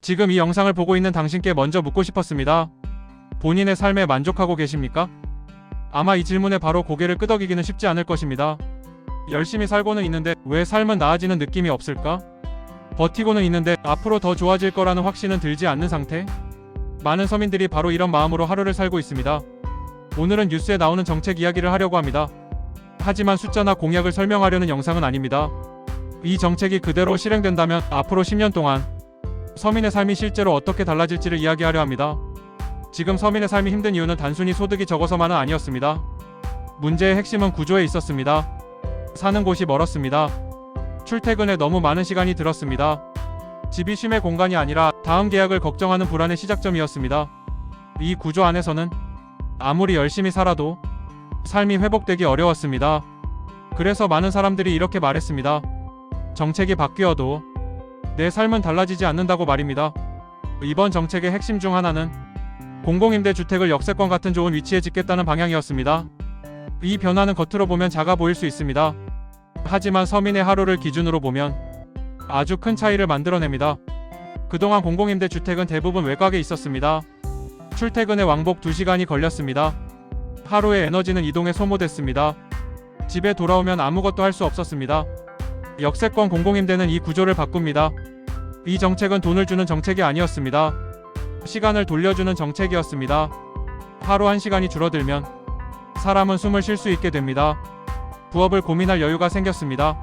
지금 이 영상을 보고 있는 당신께 먼저 묻고 싶었습니다. 본인의 삶에 만족하고 계십니까? 아마 이 질문에 바로 고개를 끄덕이기는 쉽지 않을 것입니다. 열심히 살고는 있는데 왜 삶은 나아지는 느낌이 없을까? 버티고는 있는데 앞으로 더 좋아질 거라는 확신은 들지 않는 상태? 많은 서민들이 바로 이런 마음으로 하루를 살고 있습니다. 오늘은 뉴스에 나오는 정책 이야기를 하려고 합니다. 하지만 숫자나 공약을 설명하려는 영상은 아닙니다. 이 정책이 그대로 실행된다면 앞으로 10년 동안 서민의 삶이 실제로 어떻게 달라질지를 이야기하려 합니다. 지금 서민의 삶이 힘든 이유는 단순히 소득이 적어서만은 아니었습니다. 문제의 핵심은 구조에 있었습니다. 사는 곳이 멀었습니다. 출퇴근에 너무 많은 시간이 들었습니다. 집이 쉼의 공간이 아니라 다음 계약을 걱정하는 불안의 시작점이었습니다. 이 구조 안에서는 아무리 열심히 살아도 삶이 회복되기 어려웠습니다. 그래서 많은 사람들이 이렇게 말했습니다. 정책이 바뀌어도 내 삶은 달라지지 않는다고 말입니다. 이번 정책의 핵심 중 하나는 공공임대주택을 역세권 같은 좋은 위치에 짓겠다는 방향이었습니다. 이 변화는 겉으로 보면 작아 보일 수 있습니다. 하지만 서민의 하루를 기준으로 보면 아주 큰 차이를 만들어냅니다. 그동안 공공임대주택은 대부분 외곽에 있었습니다. 출퇴근에 왕복 2시간이 걸렸습니다. 하루의 에너지는 이동에 소모됐습니다. 집에 돌아오면 아무것도 할 수 없었습니다. 역세권 공공임대는 이 구조를 바꿉니다. 이 정책은 돈을 주는 정책이 아니었습니다. 시간을 돌려주는 정책이었습니다. 하루 1시간이 줄어들면 사람은 숨을 쉴 수 있게 됩니다. 부업을 고민할 여유가 생겼습니다.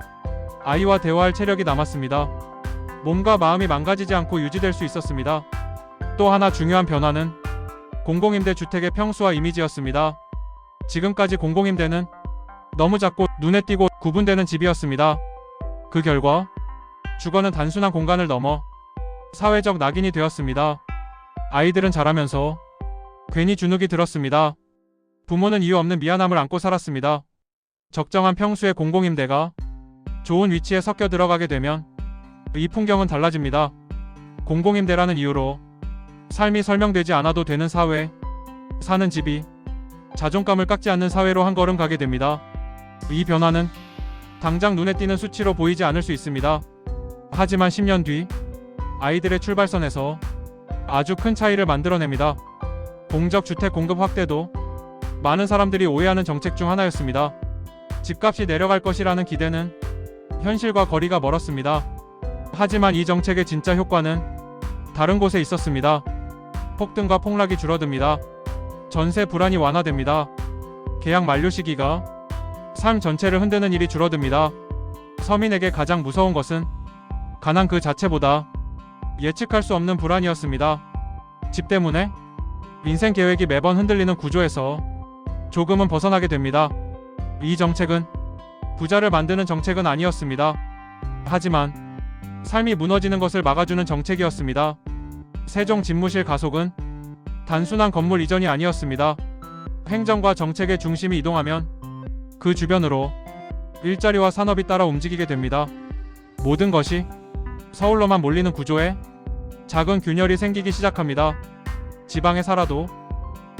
아이와 대화할 체력이 남았습니다. 몸과 마음이 망가지지 않고 유지될 수 있었습니다. 또 하나 중요한 변화는 공공임대주택의 평수와 이미지였습니다. 지금까지 공공임대는 너무 작고 눈에 띄고 구분되는 집이었습니다. 그 결과 주거는 단순한 공간을 넘어 사회적 낙인이 되었습니다. 아이들은 자라면서 괜히 주눅이 들었습니다. 부모는 이유 없는 미안함을 안고 살았습니다. 적정한 평수의 공공임대가 좋은 위치에 섞여 들어가게 되면 이 풍경은 달라집니다. 공공임대라는 이유로 삶이 설명되지 않아도 되는 사회, 사는 집이 자존감을 깎지 않는 사회로 한 걸음 가게 됩니다. 이 변화는 당장 눈에 띄는 수치로 보이지 않을 수 있습니다. 하지만 10년 뒤 아이들의 출발선에서 아주 큰 차이를 만들어냅니다. 공적 주택 공급 확대도 많은 사람들이 오해하는 정책 중 하나였습니다. 집값이 내려갈 것이라는 기대는 현실과 거리가 멀었습니다. 하지만 이 정책의 진짜 효과는 다른 곳에 있었습니다. 폭등과 폭락이 줄어듭니다. 전세 불안이 완화됩니다. 계약 만료 시기가 삶 전체를 흔드는 일이 줄어듭니다. 서민에게 가장 무서운 것은 가난 그 자체보다 예측할 수 없는 불안이었습니다. 집 때문에 인생 계획이 매번 흔들리는 구조에서 조금은 벗어나게 됩니다. 이 정책은 부자를 만드는 정책은 아니었습니다. 하지만 삶이 무너지는 것을 막아주는 정책이었습니다. 세종 집무실 가속은 단순한 건물 이전이 아니었습니다. 행정과 정책의 중심이 이동하면 그 주변으로 일자리와 산업이 따라 움직이게 됩니다. 모든 것이 서울로만 몰리는 구조에 작은 균열이 생기기 시작합니다. 지방에 살아도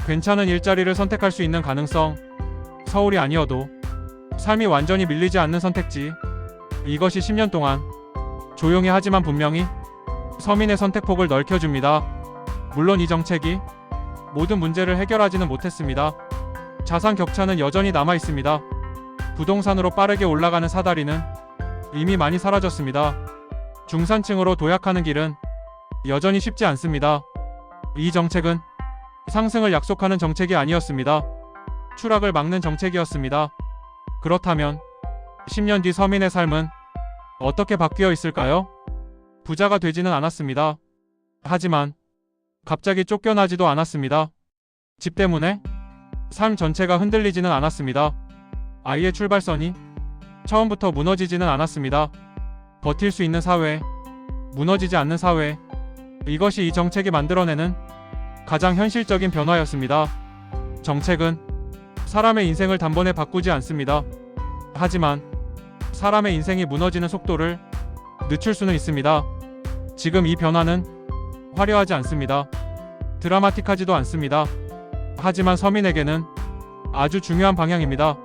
괜찮은 일자리를 선택할 수 있는 가능성, 서울이 아니어도 삶이 완전히 밀리지 않는 선택지, 이것이 10년 동안 조용히 하지만 분명히 서민의 선택폭을 넓혀줍니다. 물론 이 정책이 모든 문제를 해결하지는 못했습니다. 자산 격차는 여전히 남아 있습니다. 부동산으로 빠르게 올라가는 사다리는 이미 많이 사라졌습니다. 중산층으로 도약하는 길은 여전히 쉽지 않습니다. 이 정책은 상승을 약속하는 정책이 아니었습니다. 추락을 막는 정책이었습니다. 그렇다면 10년 뒤 서민의 삶은 어떻게 바뀌어 있을까요? 부자가 되지는 않았습니다. 하지만 갑자기 쫓겨나지도 않았습니다. 집 때문에 삶 전체가 흔들리지는 않았습니다. 아이의 출발선이 처음부터 무너지지는 않았습니다. 버틸 수 있는 사회, 무너지지 않는 사회, 이것이 이 정책이 만들어내는 가장 현실적인 변화였습니다. 정책은 사람의 인생을 단번에 바꾸지 않습니다. 하지만 사람의 인생이 무너지는 속도를 늦출 수는 있습니다. 지금 이 변화는 화려하지 않습니다. 드라마틱하지도 않습니다. 하지만 서민에게는 아주 중요한 방향입니다.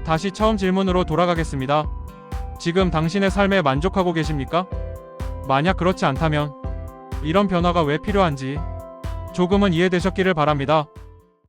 다시 처음 질문으로 돌아가겠습니다. 지금 당신의 삶에 만족하고 계십니까? 만약 그렇지 않다면 이런 변화가 왜 필요한지 조금은 이해되셨기를 바랍니다.